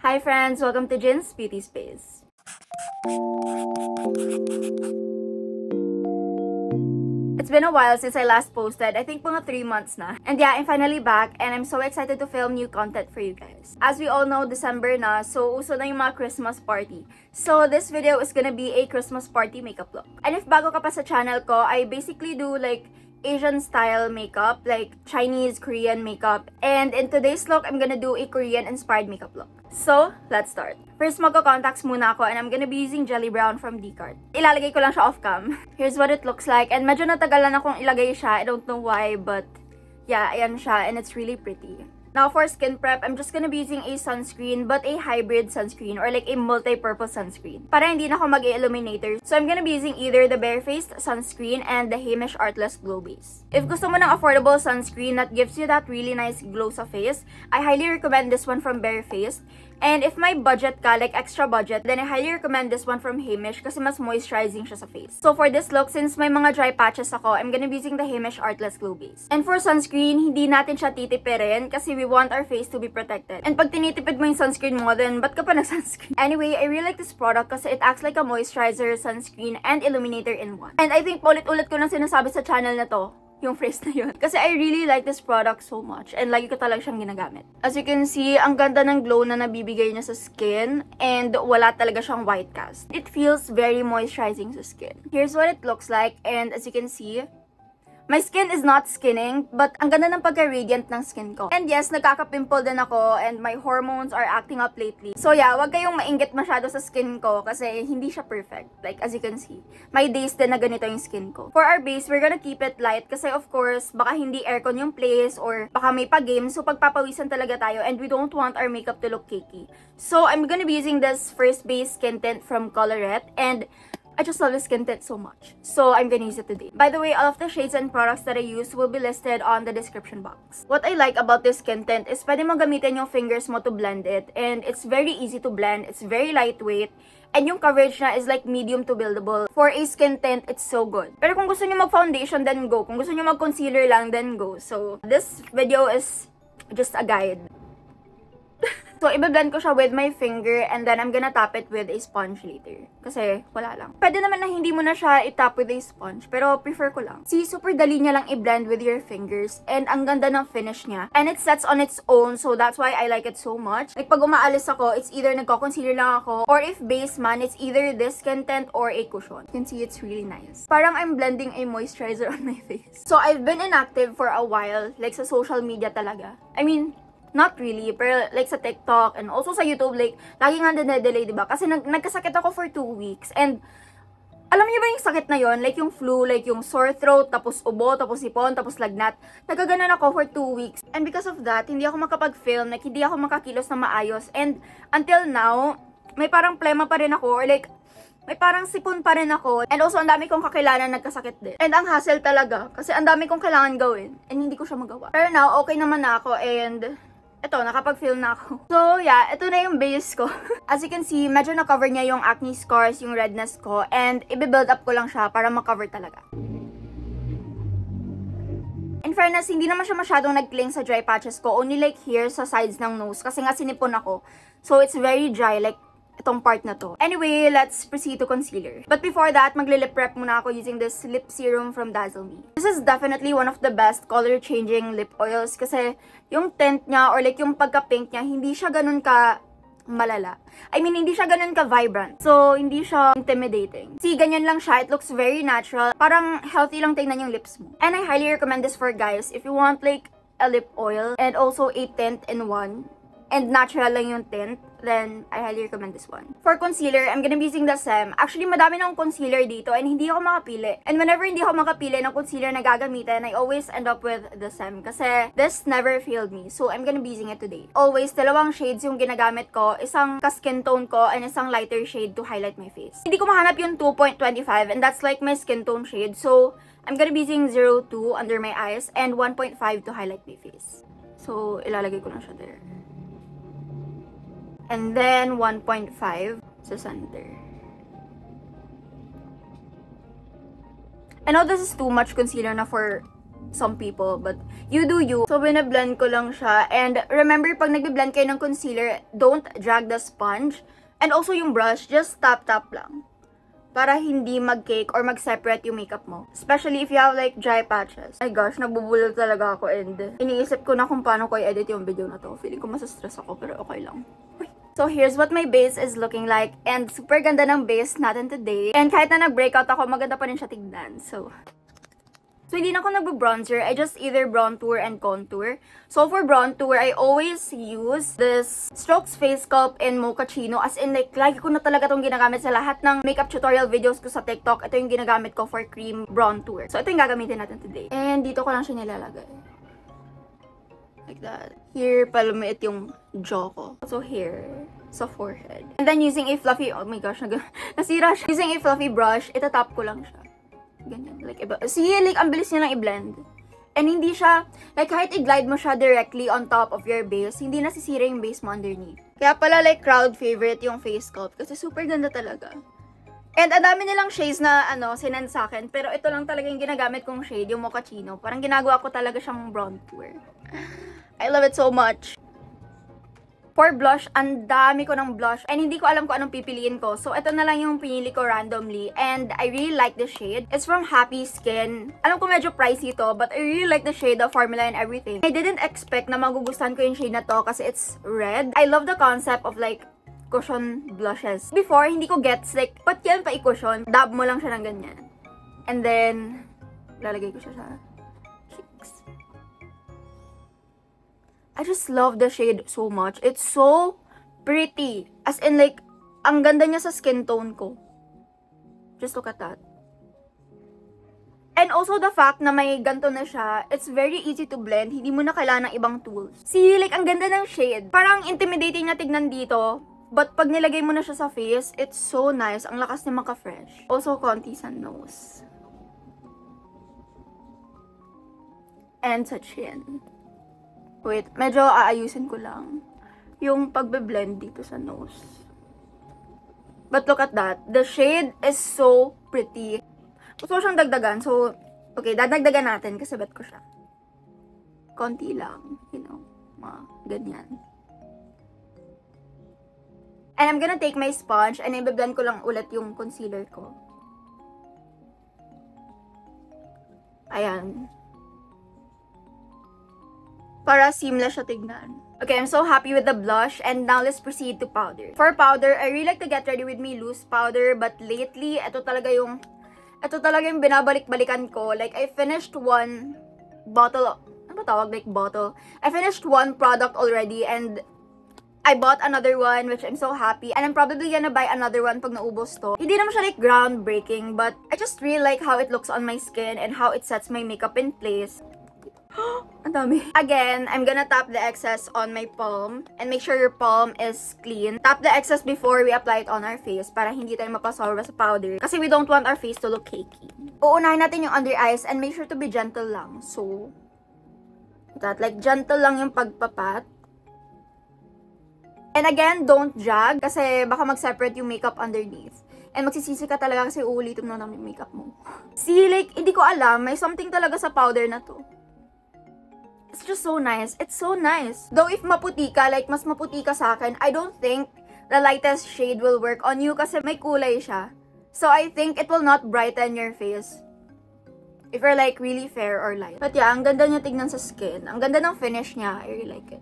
Hi friends! Welcome to Jin's Beauty Space. It's been a while since I last posted. I think mga 3 months na. And yeah, I'm finally back and I'm so excited to film new content for you guys. As we all know, December na, so uso na yung mga Christmas party. So this video is gonna be a Christmas party makeup look. And if bago ka pa sa channel ko, I basically do like Asian style makeup, like Chinese, Korean makeup. And in today's look, I'm gonna do a Korean inspired makeup look. So, let's start. First, magko-contacts muna ako and I'm gonna be using Jelly Brown from Dcart. Ilalagay ko lang siya off-cam. Here's what it looks like. And medyo natagalan akong ilagay siya. I don't know why, but yeah, ayan siya. And it's really pretty. Now, for skin prep, I'm just gonna be using a sunscreen, but a hybrid sunscreen or like a multi-purpose sunscreen. Para hindi na ako mag-illuminator. So, I'm gonna be using either the Bare Faced sunscreen and the Heimish Artless Glow Base. If gusto mo ng affordable sunscreen that gives you that really nice glow sa face, I highly recommend this one from Bare Faced. And if may budget ka, like extra budget, then I highly recommend this one from Heimish kasi mas moisturizing siya sa face. So for this look, since may mga dry patches ako, I'm gonna be using the Heimish Artless Glow Base. And for sunscreen, hindi natin siya titipirin kasi we want our face to be protected. And pag tinitipid mo yung sunscreen mo, then ba't ka pa nag-sunscreen? Anyway, I really like this product kasi it acts like a moisturizer, sunscreen, and illuminator in one. And I think paulit-ulit ko na sinasabi sa channel na to, yung phrase na yun. Kasi I really like this product so much and lagi ko talaga siyang ginagamit. As you can see, ang ganda ng glow na nabibigay niya sa skin and wala talaga siyang white cast. It feels very moisturizing sa skin. Here's what it looks like and as you can see, my skin is not skinning, but ang ganda ng pagka-radiant ng skin ko. And yes, nagkaka-pimple din ako and my hormones are acting up lately. So yeah, wag kayong mainggit masyado sa skin ko kasi hindi siya perfect. Like, as you can see, may days din na ganito yung skin ko. For our base, we're gonna keep it light kasi of course, baka hindi aircon yung place or baka may pa-game. So pagpapawisan talaga tayo and we don't want our makeup to look cakey. So I'm gonna be using this first base skin tint from Colorette and I just love this skin tint so much. So, I'm gonna use it today. By the way, all of the shades and products that I use will be listed on the description box. What I like about this skin tint is pwede mo gamitin yung fingers mo to blend it. And it's very easy to blend. It's very lightweight. And yung coverage na is like medium to buildable. For a skin tint, it's so good. Pero kung gusto nyo mag-foundation, then go. Kung gusto nyo mag-concealer lang, then go. So, this video is just a guide. So, ibe-blend ko siya with my finger and then I'm gonna tap it with a sponge later. Kasi, wala lang. Pwede naman na hindi mo na siya itap with a sponge, pero prefer ko lang. See, super dali niya lang i-blend with your fingers and ang ganda ng finish niya. And it sets on its own, so that's why I like it so much. Like, pag umaalis ako, it's either nagko-concealer lang ako, or if base man, it's either this skin tint or a cushion. You can see it's really nice. Parang I'm blending a moisturizer on my face. So, I've been inactive for a while, like sa social media talaga. I mean, not really, pero like sa TikTok and also sa YouTube, like, lagi nga delay, diba? Kasi nagkasakit ako for 2 weeks. And, alam niyo ba yung sakit na yon? Like yung flu, like yung sore throat, tapos ubo, tapos sipon, tapos lagnat. Nagkaganan ako for 2 weeks. And because of that, hindi ako makapag-film, like, hindi ako makakilos na maayos. And, until now, may parang plema pa rin ako, or like, may parang sipon pa rin ako. And also, ang dami kong kakilala nagkasakit din. And ang hassle talaga, kasi ang dami kong kailangan gawin. And hindi ko siya magawa. Pero now, okay naman na ako and eto, nakapag-film na ako. So, yeah, ito na yung base ko. As you can see, medyo na-cover niya yung acne scars, yung redness ko, and i-build up ko lang siya para ma-cover talaga. In fairness, hindi naman siya masyadong nag-cling sa dry patches ko, only like here sa sides ng nose, kasi nga sinipon ako. So, it's very dry, like itong part na to. Anyway, let's proceed to concealer. But before that, magli-lip prep muna ako using this lip serum from Dazzle Me. This is definitely one of the best color-changing lip oils kasi yung tint niya or like yung pagka-pink niya, hindi siya ganun ka malala. I mean, hindi siya ganun ka-vibrant. So, hindi siya intimidating. See, ganyan lang siya. It looks very natural. Parang healthy lang tingnan yung lips mo. And I highly recommend this for guys if you want like a lip oil and also a tint in one. And natural lang yung tint, then I highly recommend this one. For concealer, I'm gonna be using the SEM. Actually, madami ng concealer dito and hindi ako makapili. And whenever hindi ako makapili ng concealer na gagamitin, I always end up with the SEM kasi this never failed me. So, I'm gonna be using it today. Always, dalawang shades yung ginagamit ko. Isang ka-skin tone ko and isang lighter shade to highlight my face. Hindi ko mahanap yung 2.25 and that's like my skin tone shade. So, I'm gonna be using 02 under my eyes and 1.5 to highlight my face. So, ilalagay ko lang siya there. And then 1.5 sa center. I know this is too much concealer na for some people, but you do you. So, binablend ko lang siya. And remember, pag nagbe-blend kayo ng concealer, don't drag the sponge. And also yung brush, just tap-tap lang. Para hindi mag-cake or mag-separate yung makeup mo. Especially if you have like dry patches. My gosh, nagbubulol talaga ako and iniisip ko na kung paano ko i-edit yung video na to. Feeling ko masastress ako pero okay lang. So here's what my base is looking like. And super ganda ng base natin today. And kahit na nag-breakout ako, maganda pa rin siya tignan. So hindi na ako nagbo-bronzer. I just either bronzer and contour. So, for bronzer, I always use this Strokes Face Sculpt in Mochaccino. As in, like, lagi ko na talaga itong ginagamit sa lahat ng makeup tutorial videos ko sa TikTok. Ito yung ginagamit ko for cream bronzer. So, ito yung gagamitin natin today. And dito ko lang siya nilalagay. Like that. Here, palumiit yung jaw ko. So, here, sa forehead. And then, using a fluffy, oh my gosh, nasira siya. Using a fluffy brush, itatap ko lang siya. Ganyan. Like, see, like, ang bilis niya lang i-blend. And hindi siya, like, kahit i-glide mo siya directly on top of your base, hindi nasisira yung base mo underneath. Kaya pala, like, crowd favorite yung face sculpt. Kasi super ganda talaga. And ang dami nilang shades na, sinend sa akin. Pero ito lang talaga yung ginagamit kong shade, yung Mochaccino. Parang ginagawa ko talaga siyang bronzer. I love it so much. For blush, ang dami ko ng blush. And hindi ko alam kung anong pipiliin ko. So, ito na lang yung pinili ko randomly. And I really like the shade. It's from Happy Skin. Alam ko medyo pricey to, but I really like the shade, the formula, and everything. I didn't expect na magugustuhan ko yung shade na to kasi it's red. I love the concept of like cushion blushes. Before, hindi ko gets like, ba't yan pa i-cushion? Dab mo lang siya ng ganyan. And then, lalagay ko siya sa cheeks. I just love the shade so much. It's so pretty. As in like, ang ganda niya sa skin tone ko. Just look at that. And also the fact na may ganto na siya, it's very easy to blend. Hindi mo na kailangan ng ibang tools. See, like, ang ganda ng shade. Parang intimidating na tignan dito. But pag nilagay mo na siya sa face, it's so nice. Ang lakas niya maka-fresh. Also, konti sa nose. And sa chin. Wait, medyo aayusin ko lang yung pagbe-blend dito sa nose. But look at that. The shade is so pretty. Gusto ko siyang dagdagan. So, okay, dadagdagan natin kasi bet ko siya. Konti lang. You know, mga ganyan. And I'm gonna take my sponge and i-blend ko lang ulit yung concealer ko. Ayan. Para seamless siya tignan. Okay, I'm so happy with the blush. And now, let's proceed to powder. For powder, I really like to get ready with me loose powder. But lately, ito talaga yung binabalik-balikan ko. Like, I finished one bottle. Ano ba tawag? Like, bottle. I finished one product already. And I bought another one, which I'm so happy. And I'm probably gonna buy another one pag naubos to. Hindi naman siya like groundbreaking. But I just really like how it looks on my skin. And how it sets my makeup in place. Ang dami. Again, I'm gonna tap the excess on my palm and make sure your palm is clean. Tap the excess before we apply it on our face para hindi tayo mapasorba sa powder kasi we don't want our face to look cakey. Uunahin natin yung under eyes and make sure to be gentle lang. So, that, like, gentle lang yung pagpapat. And again, don't drag kasi baka mag-separate yung makeup underneath. And magsisisi ka talaga kasi uulitin mo na yung makeup mo. See, like, hindi ko alam. May something talaga sa powder na to. It's just so nice. It's so nice. Though if maputi ka, like mas maputi ka sa akin, I don't think the lightest shade will work on you kasi may kulay siya. So I think it will not brighten your face if you're like really fair or light. But yeah, ang ganda niya tignan sa skin. Ang ganda ng finish niya. I really like it.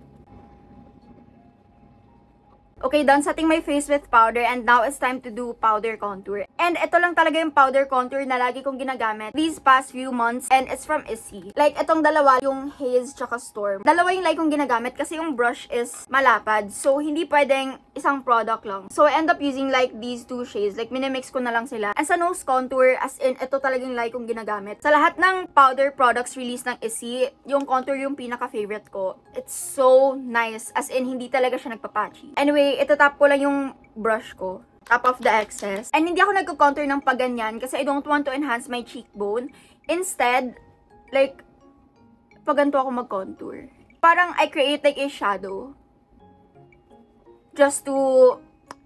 Okay, done setting my face with powder and now it's time to do powder contour. And ito lang talaga yung powder contour na lagi kong ginagamit these past few months and it's from Issey. Like, itong dalawa, yung Haze tsaka Storm. Dalawa yung like kong ginagamit kasi yung brush is malapad. So, hindi pwedeng isang product lang. So, I end up using like these two shades. Like, minimix ko na lang sila. And sa nose contour, as in, ito talaga yung like kong ginagamit. Sa lahat ng powder products released ng Issey, yung contour yung pinaka-favorite ko. It's so nice. As in, hindi talaga siya nagpapatchy. Anyway, itatap ko lang yung brush ko. Top of the excess. And hindi ako nagko-contour ng paganyan kasi I don't want to enhance my cheekbone. Instead, like, paganto ako mag-contour. Parang I create like a shadow. Just to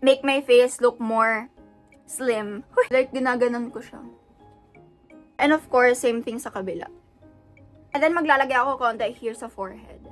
make my face look more slim. Like, ginaganon ko siya. And of course, same thing sa kabila. And then, maglalagay ako konti here sa forehead.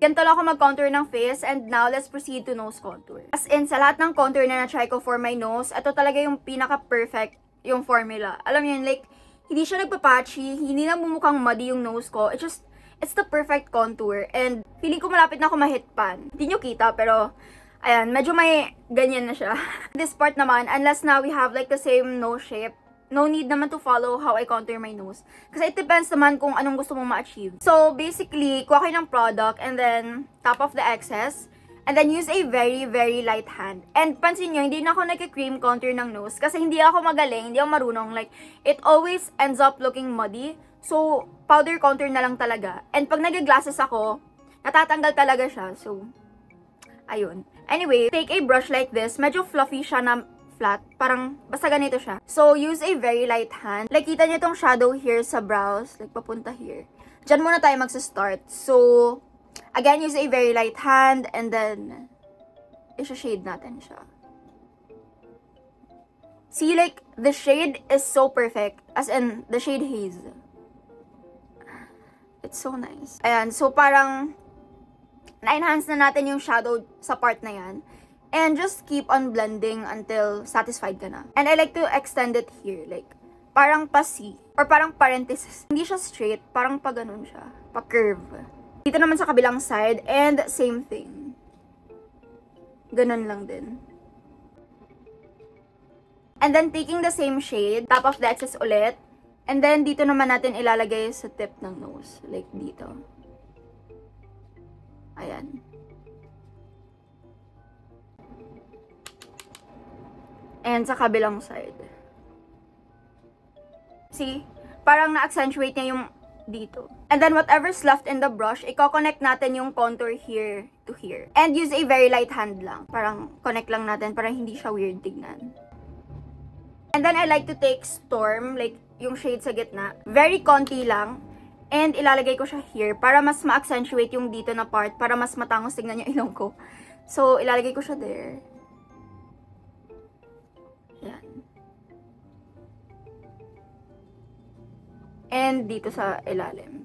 Ganito lang ako mag-contour ng face, and now, let's proceed to nose contour. As in, sa lahat ng contour na na-try ko for my nose, ito talaga yung pinaka-perfect yung formula. Alam niyo yun, like, hindi siya nagpapatchy, hindi na bumukhang muddy yung nose ko. It's the perfect contour, and feeling ko malapit na ako ma-hit pan. Hindi nyo kita, pero, ayan, medyo may ganyan na siya. This part naman, unless na we have like the same nose shape, no need naman to follow how I contour my nose. Kasi it depends naman kung anong gusto mong ma-achieve. So, basically, kuha kayo ng product and then top off the excess. And then use a very, very light hand. And pansin nyo, hindi na ako nagka-cream contour ng nose. Kasi hindi ako magaling, hindi ako marunong. Like, it always ends up looking muddy. So, powder contour na lang talaga. And pag nag-glasses ako, natatanggal talaga siya. So, ayun. Anyway, take a brush like this. Medyo fluffy siya na flat. Parang, basta ganito siya. So, use a very light hand. Like, kita niyo tong shadow here sa brows. Like, papunta here. Diyan muna tayo magsa-start. So, again, use a very light hand. And then, isa-shade natin siya. See, like, the shade is so perfect. As in, the shade haze. It's so nice. Ayan, so parang, na-enhance na natin yung shadow sa part na yan. And just keep on blending until satisfied ka na. And I like to extend it here. Like, parang pa-C. Or parang parenthesis. Hindi siya straight. Parang pa ganun siya. Pa-curve. Dito naman sa kabilang side. And same thing. Ganun lang din. And then taking the same shade. Top of the excess ulit. And then dito naman natin ilalagay sa tip ng nose. Like dito. Ayan. And sa kabilang side. See? Parang na-accentuate niya yung dito. And then whatever's left in the brush, i-connect natin yung contour here to here. And use a very light hand lang. Parang connect lang natin para hindi siya weird tignan. And then I like to take Storm, like yung shade sa gitna. Very konti lang. And ilalagay ko siya here para mas ma-accentuate yung dito na part. Para mas matangos tignan yung ilong ko. So, ilalagay ko siya there. Yan. And dito sa ilalim.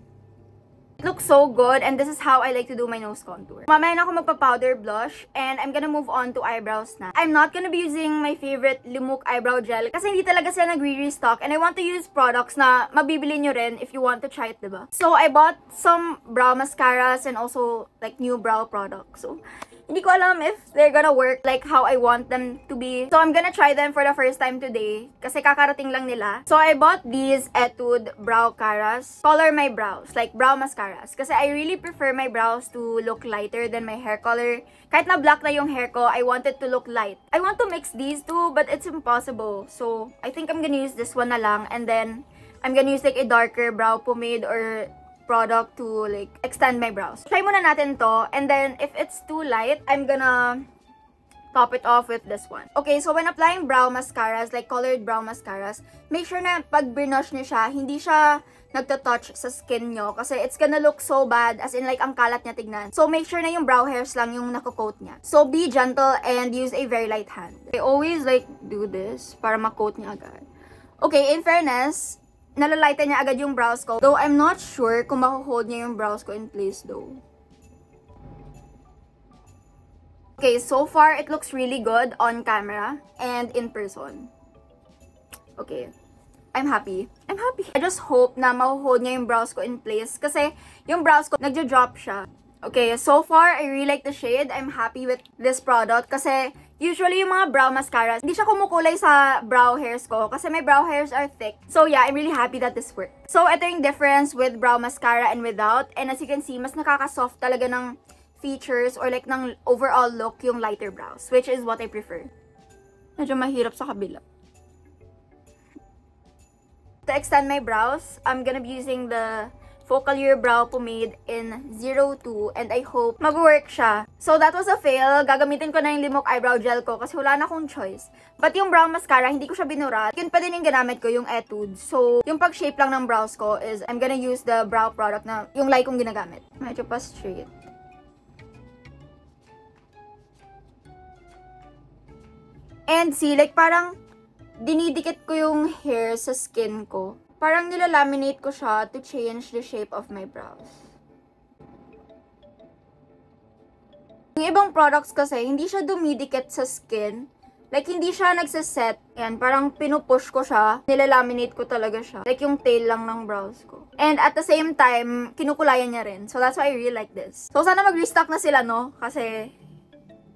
It looks so good, and this is how I like to do my nose contour. Mamaya na ako magpa-powder blush, and I'm gonna move on to eyebrows na. I'm not gonna be using my favorite Lumuk eyebrow gel kasi hindi talaga sila nagre-restock, and I want to use products na mabibili nyo rin if you want to try it, diba? So, I bought some brow mascaras and also like new brow products. So, hindi ko alam if they're gonna work like how I want them to be. So, I'm gonna try them for the first time today. Kasi kakarating lang nila. So, I bought these Etude Brow Caras. Color my brows. Like, brow mascaras. Kasi I really prefer my brows to look lighter than my hair color. Kahit na black na yung hair ko, I want it to look light. I want to mix these two, but it's impossible. So, I think I'm gonna use this one na lang. And then, I'm gonna use like a darker brow pomade or product to like extend my brows. Try muna natin to, and then if it's too light, I'm gonna top it off with this one. Okay, so when applying brow mascaras, like colored brow mascaras, make sure na pag brush niyo siya, hindi siya nagta-touch sa skin nyo kasi it's gonna look so bad, as in like ang kalat niya tignan. So make sure na yung brow hairs lang yung nako-coat niya. So be gentle and use a very light hand. I always like do this para ma-coat niya agad. Okay, in fairness, nalalighten niya agad yung brows ko. Though, I'm not sure kung makuhold niya yung brows ko in place though. Okay, so far, it looks really good on camera and in person. Okay, I'm happy. I'm happy. I just hope na makuhold niya yung brows ko in place kasi yung brows ko, nagja-drop siya. Okay, so far, I really like the shade. I'm happy with this product kasi usually yung mga brow mascaras, hindi siya kumukulay sa brow hairs ko kasi my brow hairs are thick. So yeah, I'm really happy that this worked. So ito yung difference with brow mascara and without. And as you can see, mas nakaka-soft talaga ng features or like ng overall look yung lighter brows, which is what I prefer. Medyo mahirap sa kabila. To extend my brows, I'm gonna be using the Focallure Brow Pomade in 02 and I hope mag-work siya. So that was a fail. Gagamitin ko na yung Lumuk Eyebrow Gel ko kasi wala na akong choice. But yung brow mascara, hindi ko siya binura. Yun pa din yung ginamit ko, yung Etude. So, yung pag-shape lang ng brows ko is I'm gonna use the brow product na yung light kong ginagamit. Medyo pa straight. And see, like parang dinidikit ko yung hair sa skin ko. Parang nilalaminate ko siya to change the shape of my brows. Yung ibang products kasi, hindi siya dumidikit sa skin. Like, hindi siya nagsaset. Yan, parang pinupush ko siya. Nilalaminate ko talaga siya. Like, yung tail lang ng brows ko. And at the same time, kinukulayan niya rin. So, that's why I really like this. So, sana mag-restock na sila, no? Kasi,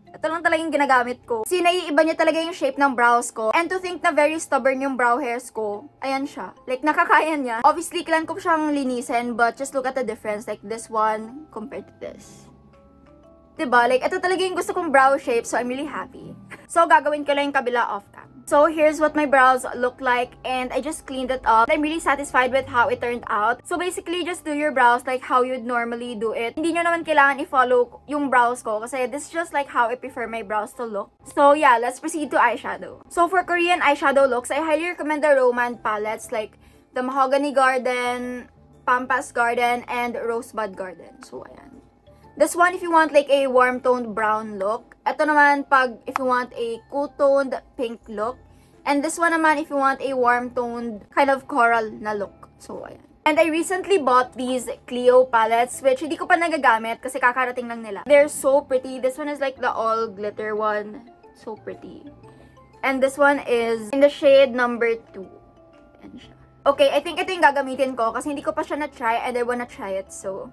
ito lang talaga yung ginagamit ko. Kasi naiiba niya talaga yung shape ng brows ko. And to think na very stubborn yung brow hairs ko, ayan siya. Like, nakakaya niya. Obviously, kailan ko siyang linisin, but just look at the difference. Like, this one compared to this. Diba? Like, ito talaga yung gusto kong brow shape, so I'm really happy. So, gagawin ko lang yung kabila off-cam. So, here's what my brows look like, and I just cleaned it up. I'm really satisfied with how it turned out. So, basically, just do your brows like how you'd normally do it. Hindi nyo naman kailangan i-follow yung brows ko, kasi this is just like how I prefer my brows to look. So, yeah, let's proceed to eyeshadow. So, for Korean eyeshadow looks, I highly recommend the Roman palettes, like the Mahogany Garden, Pampas Garden, and Rosebud Garden. So, ayan. This one, if you want like a warm-toned brown look. Ito naman, if you want a cool-toned pink look. And this one naman, if you want a warm-toned kind of coral na look. So, ayan. And I recently bought these Clio palettes, which hindi ko pa nagagamit kasi kakarating lang nila. They're so pretty. This one is like the all-glitter one. So pretty. And this one is in the shade number 2. Ayan siya. Okay, I think ito yung gagamitin ko kasi hindi ko pa siya na-try and I wanna try it. So,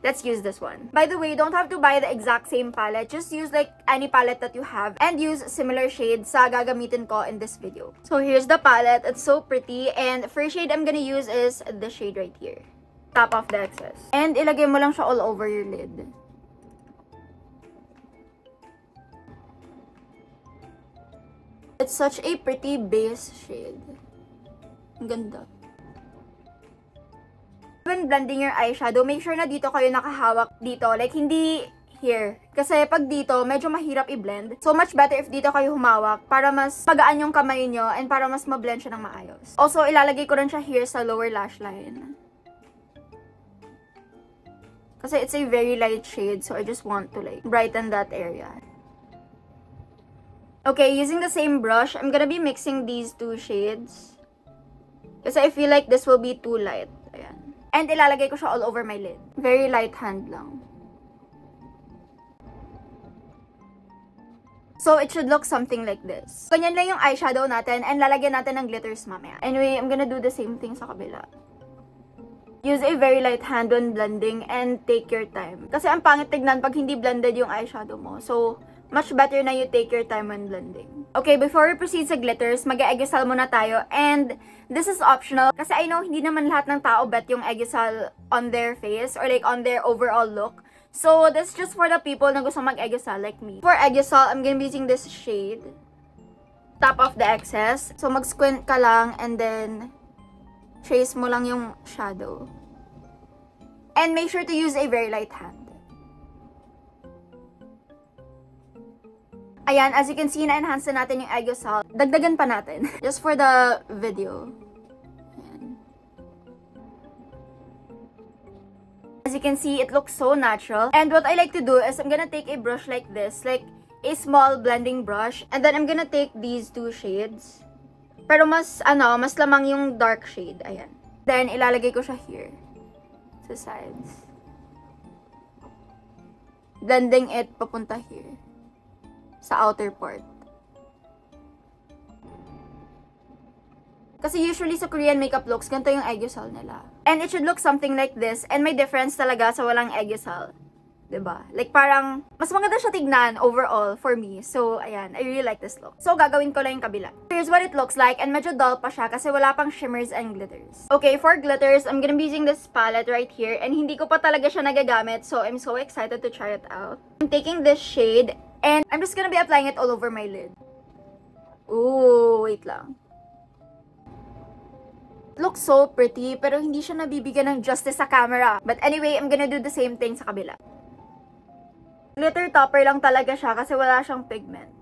let's use this one. By the way, you don't have to buy the exact same palette. Just use like any palette that you have and use similar shades sa gagamitin ko in this video. So here's the palette. It's so pretty. And first shade I'm gonna use is this shade right here. Top off the excess. And ilagay mo lang siya all over your lid. It's such a pretty base shade. Ang ganda. When blending your eyeshadow, make sure na dito kayo nakahawak dito. Like, hindi here. Kasi pag dito, medyo mahirap i-blend. So, much better if dito kayo humawak para mas magaan yung kamay nyo and para mas ma-blend siya ng maayos. Also, ilalagay ko rin siya here sa lower lash line. Kasi it's a very light shade, so I just want to like brighten that area. Okay, using the same brush, I'm gonna be mixing these two shades. Kasi I feel like this will be too light. Ayan. And ilalagay ko siya all over my lid. Very light hand lang. So, it should look something like this. Ganyan lang yung eyeshadow natin and lalagyan natin ng glitters mamaya. Anyway, I'm gonna do the same thing sa kabila. Use a very light hand when blending and take your time. Kasi ang pangit tignan pag hindi blended yung eyeshadow mo. So, much better na you take your time when blending. Okay, before we proceed sa glitters, mag-eggisal muna tayo. And this is optional. Kasi I know hindi naman lahat ng tao bet yung eggisal on their face or like on their overall look. So, this is just for the people na gusto mag-eggisal like me. For eggisal, I'm gonna be using this shade. Top off the excess. So, mag-squint ka lang and then trace mo lang yung shadow. And make sure to use a very light hand. Ayan, as you can see, na-enhance na natin yung eggisal. Dagdagan pa natin. Just for the video. Ayan. As you can see, it looks so natural. And what I like to do is I'm gonna take a brush like this. Like a small blending brush. And then I'm gonna take these two shades. Pero mas lamang yung dark shade. Ayan. Then, ilalagay ko siya here. Sa sides. Blending it papunta here. Sa outer part. Kasi usually sa Korean makeup looks, ganito yung eggisal nila. And it should look something like this. And may difference talaga sa walang eggisal. Diba? Like parang, mas maganda siya tignan overall for me. So, ayan. I really like this look. So, gagawin ko lang yung kabila. Here's what it looks like. And medyo dull pa siya kasi wala pang shimmers and glitters. Okay, for glitters, I'm gonna be using this palette right here. And hindi ko pa talaga siya nagagamit. So, I'm so excited to try it out. I'm taking this shade. And I'm just gonna be applying it all over my lid. Ooh, wait lang. It looks so pretty, pero hindi siya nabibigyan ng justice sa camera. But anyway, I'm gonna do the same thing sa kabila. Glitter topper lang talaga siya kasi wala siyang pigment.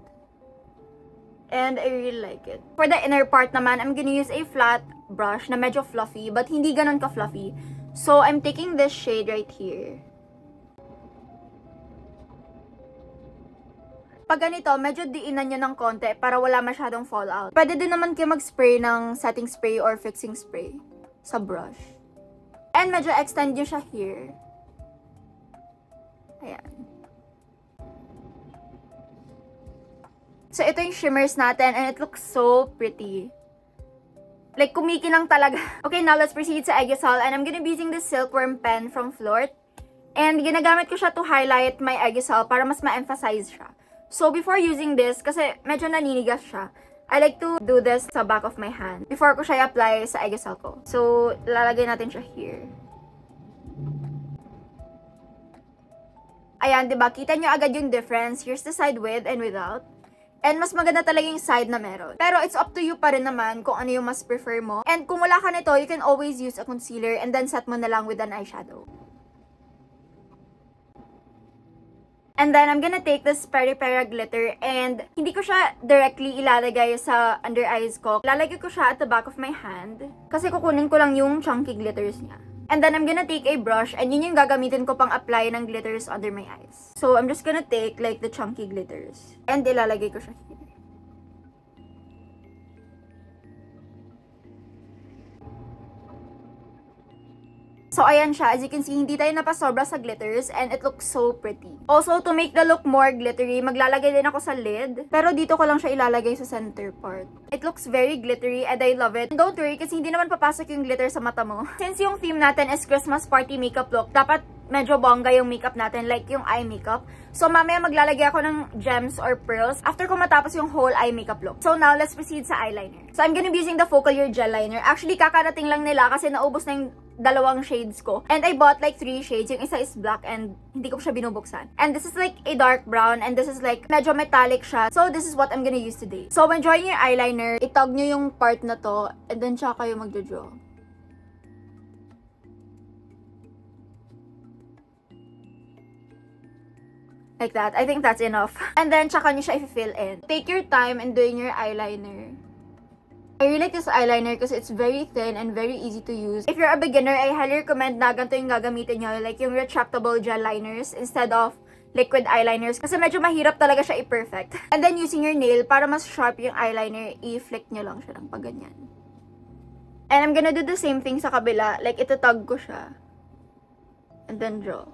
And I really like it. For the inner part naman, I'm gonna use a flat brush na medyo fluffy, but hindi ganun ka-fluffy. So, I'm taking this shade right here. Pag ganito, medyo diinan nyo ng konti para wala masyadong fallout. Pwede din naman kayo mag-spray ng setting spray or fixing spray. sa brush. And medyo extend nyo siya here. Ayan. So, ito yung shimmers natin and it looks so pretty. Like, kumikinang talaga. Okay, now let's proceed sa Aegosol. And I'm gonna be using this Silkworm pen from Flort. And ginagamit ko siya to highlight my Aegosol para mas ma-emphasize siya. So, before using this, kasi medyo naninigas siya, I like to do this sa back of my hand before ko siya apply sa Aegosol ko. So, lalagay natin siya here. Ayan, diba? Kita nyo agad yung difference. Here's the side with and without. And mas maganda talaga yung side na meron. Pero it's up to you pa rin naman kung ano yung mas prefer mo. And kung wala ka nito, you can always use a concealer and then set mo na lang with an eyeshadow. And then, I'm gonna take this Peri Pera glitter and hindi ko siya directly ilalagay sa under eyes ko. Lalagay ko siya at the back of my hand kasi kukunin ko lang yung chunky glitters niya. And then, I'm gonna take a brush and yun yung gagamitin ko pang apply ng glitters under my eyes. So, I'm just gonna take like the chunky glitters and ilalagay ko siya here. So, ayan siya. As you can see, hindi tayo napasobra sa glitters and it looks so pretty. Also, to make the look more glittery, maglalagay din ako sa lid. Pero dito ko lang siya ilalagay sa center part. It looks very glittery and I love it. And don't worry kasi hindi naman papasok yung glitter sa mata mo. Since yung theme natin is Christmas party makeup look, dapat medyo bongga yung makeup natin, like yung eye makeup. So, mamaya maglalagay ako ng gems or pearls after ko matapos yung whole eye makeup look. So, now, let's proceed sa eyeliner. So, I'm gonna be using the Focallure Gel Liner. Actually, kakarating lang nila kasi naubos na yung dalawang shades ko. And I bought like 3 shades. Yung isa is black and hindi ko siya binubuksan. And this is like a dark brown and this is like medyo metallic siya. So, this is what I'm gonna use today. So, when drawing your eyeliner, itag nyo yung part na to and then tsaka kayo magdodraw. Like that. I think that's enough. And then, tsaka nyo siya i-fill in. Take your time in doing your eyeliner. I really like this eyeliner because it's very thin and very easy to use. If you're a beginner, I highly recommend na ganito yung gagamitin nyo. Like yung retractable gel liners instead of liquid eyeliners. Kasi medyo mahirap talaga siya i-perfect. And then, using your nail, para mas sharp yung eyeliner, i-flick nyo lang siya ng pagganyan. And I'm gonna do the same thing sa kabila. Like, itatag ko siya. And then draw.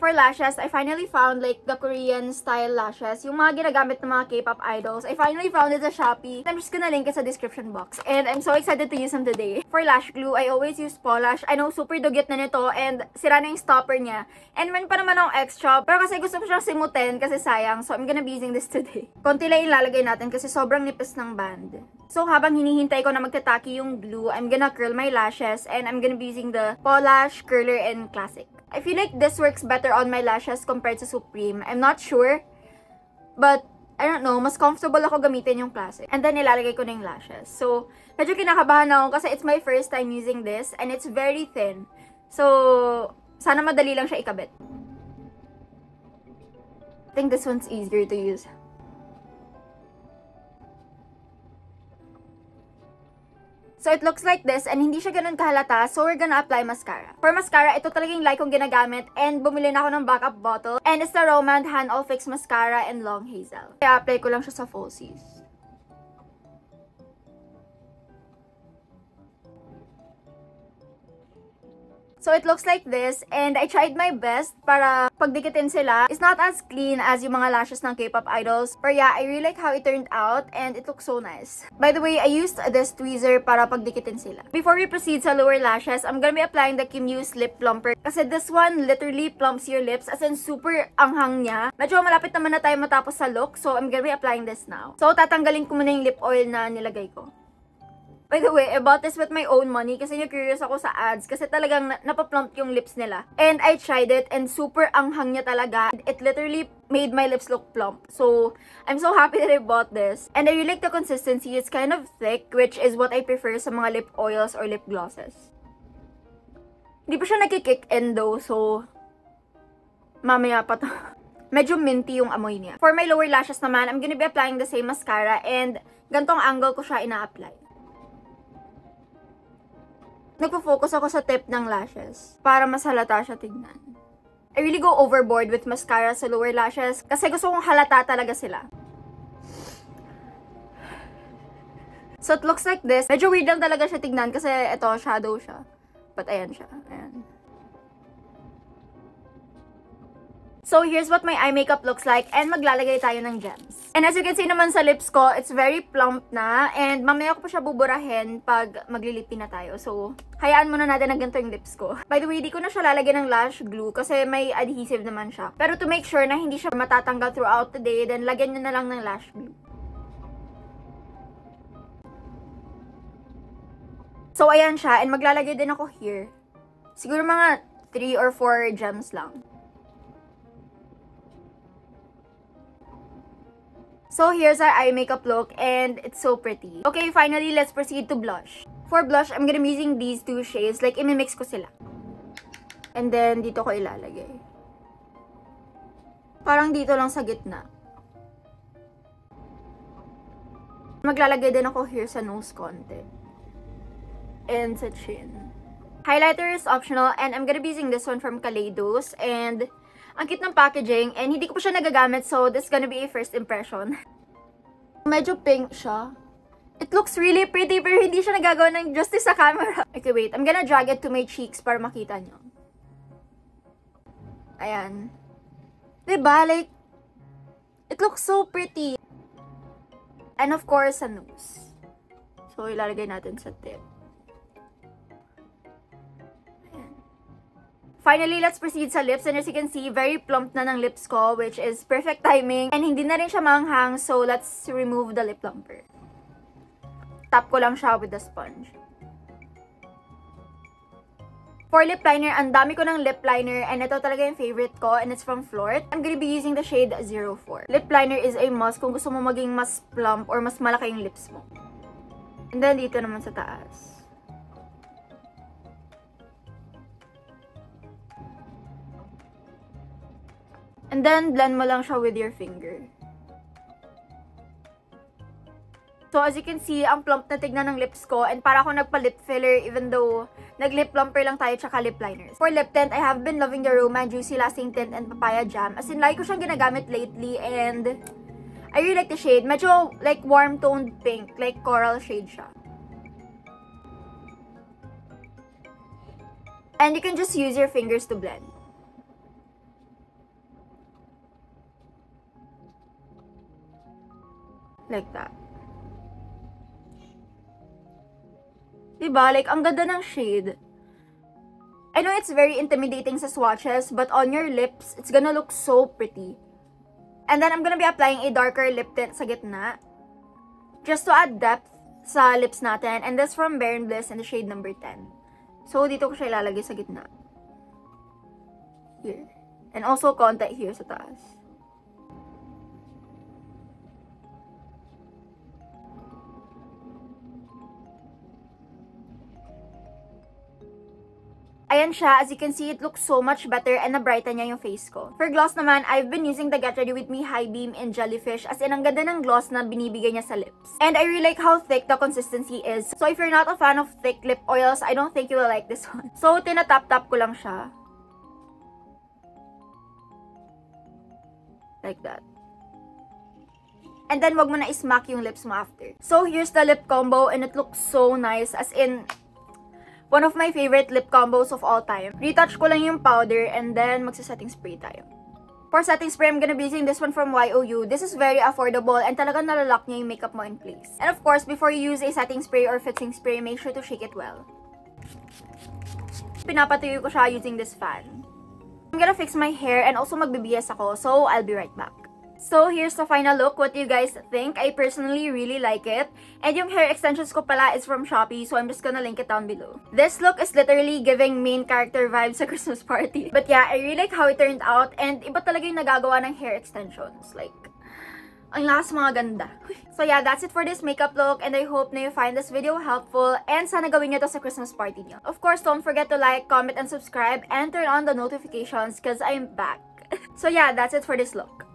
For lashes, I finally found like the Korean style lashes. Yung mga ginagamit ng mga K-pop idols. I finally found it sa Shopee. I'm just gonna link it sa description box. And I'm so excited to use them today. For lash glue, I always use Polish. I know super dugyot na nito and sira na yung stopper niya. And meron pa naman akong extra. Pero kasi gusto ko siyang simutin kasi sayang. So I'm gonna be using this today. Konti lang ilalagay natin kasi sobrang nipis ng band. So habang hinihintay ko na magtataki yung glue, I'm gonna curl my lashes and I'm gonna be using the Polish Curler in Classic. I feel like this works better on my lashes compared sa Supreme. I'm not sure. But, I don't know. Mas comfortable ako gamitin yung Classic. And then, ilalagay ko na yung lashes. So, medyo kinakabahan ako kasi it's my first time using this. And it's very thin. So, sana madali lang siya ikabit. I think this one's easier to use. So, it looks like this and hindi siya ganun kahalata. So, we're gonna apply mascara. For mascara, ito talaga yung like kong ginagamit and bumili na ako ng backup bottle. And it's the Romand Hand All Fix Mascara in Long Hazel. Kaya apply ko lang siya sa falsies. So, it looks like this, and I tried my best para pagdikitin sila. It's not as clean as yung mga lashes ng K-pop idols. But yeah, I really like how it turned out, and it looks so nice. By the way, I used this tweezer para pagdikitin sila. Before we proceed sa lower lashes, I'm gonna be applying the Kim Yu's Lip Plumper. Kasi this one literally plumps your lips, as in super anghang niya. Medyo malapit naman na tayo matapos sa look, so I'm gonna be applying this now. So, tatanggalin ko muna yung lip oil na nilagay ko. By the way, I bought this with my own money kasi curious ako sa ads kasi talagang napaplump yung lips nila. And I tried it and super anghang niya talaga. It literally made my lips look plump. So, I'm so happy that I bought this. And I really like the consistency. It's kind of thick, which is what I prefer sa mga lip oils or lip glosses. Hindi pa siya nagkikick in though, so mamaya pa to. Medyo minty yung amoy niya. For my lower lashes naman, I'm gonna be applying the same mascara and gantong angle ko siya ina-apply. Nagpo-focus ako sa tip ng lashes para mas halata siya tignan. I really go overboard with mascara sa lower lashes kasi gusto kong halata talaga sila. So, it looks like this. Medyo weird lang talaga siya tignan kasi ito, shadow siya. But, ayan siya. Ayan. So, here's what my eye makeup looks like. And maglalagay tayo ng gems. And as you can see naman sa lips ko, it's very plump na. And mamaya ko pa siya buburahin pag maglilipin na tayo. So, hayaan muna natin na ganito yung lips ko. By the way, di ko na siya lalagyan ng lash glue kasi may adhesive naman siya. Pero to make sure na hindi siya matatanggal throughout the day, then lagyan nyo na lang ng lash glue. So, ayan siya. And maglalagay din ako here. Siguro mga 3 or 4 gems lang. So, here's our eye makeup look. And it's so pretty. Okay, finally, let's proceed to blush. For blush, I'm gonna be using these two shades. Like, imimix ko sila. And then, dito ko ilalagay. Parang dito lang sa gitna. Maglalagay din ako here sa nose konti. And sa chin. Highlighter is optional and I'm gonna be using this one from Kaleidos and ang cute ng packaging and hindi ko pa siya nagagamit so this is gonna be a first impression. Medyo pink siya. It looks really pretty pero hindi siya nagagawa ng justice sa camera. Okay, wait. I'm gonna drag it to my cheeks para makita nyo. Ayan. Diba? Like, it looks so pretty. And of course, sa nose. So, ilalagay natin sa tip. Finally, let's proceed sa lips. And as you can see, very plump na ng lips ko, which is perfect timing. And hindi na rin siya manghang, so let's remove the lip plumper. Tap ko lang siya with the sponge. For lip liner, ang dami ko ng lip liner. And ito talaga yung favorite ko, and it's from Flort. I'm gonna be using the shade 04. Lip liner is a must kung gusto mo maging mas plump or mas malaki yung lips mo. And then, dito naman sa taas. And then, blend mo lang siya with your finger. So, as you can see, ang plump na tignan ng lips ko. And para ako nagpa-lip filler even though nag-lip plumper lang tayo tsaka lip liners. For lip tint, I have been loving the Roma Juicy Lasting Tint and Papaya Jam. As in, like ko siyang ginagamit lately and I really like the shade. Medyo like warm-toned pink. Like coral shade siya. And you can just use your fingers to blend. Like that. Diba? Like, ang ganda ng shade. I know it's very intimidating sa swatches, but on your lips, it's gonna look so pretty. And then, I'm gonna be applying a darker lip tint sa gitna. Just to add depth sa lips natin. And this from Bare & Bliss in the shade number 10. So, dito ko siya ilalagay sa gitna. Here. And also, konti here sa taas. Ayan siya. As you can see, it looks so much better and na-brighten niya yung face ko. For gloss naman, I've been using the Get Ready With Me High Beam in Jellyfish. As in, ang ganda ng gloss na binibigay niya sa lips. And I really like how thick the consistency is. So if you're not a fan of thick lip oils, I don't think you will like this one. So, tinatap-tap ko lang siya. Like that. And then, wag mo na ismack yung lips mo after. So, here's the lip combo and it looks so nice. As in, one of my favorite lip combos of all time. Retouch ko lang yung powder and then magsa-setting spray tayo. For setting spray, I'm gonna be using this one from YOU. This is very affordable and talagang nalalock niya yung makeup mo in place. And of course, before you use a setting spray or fixing spray, make sure to shake it well. Pinapatuyo ko siya using this fan. I'm gonna fix my hair and also magbibiyas ako, so I'll be right back. So, here's the final look. What do you guys think? I personally really like it. And yung hair extensions ko pala is from Shopee, so I'm just gonna link it down below. This look is literally giving main character vibes sa Christmas party. But yeah, I really like how it turned out. And iba talaga yung nagagawa ng hair extensions. Like, ang lakas mga ganda. So yeah, that's it for this makeup look. And I hope na you find this video helpful. And sana gawin nyo to sa Christmas party nyo. Of course, don't forget to like, comment, and subscribe. And turn on the notifications because I'm back. So yeah, that's it for this look.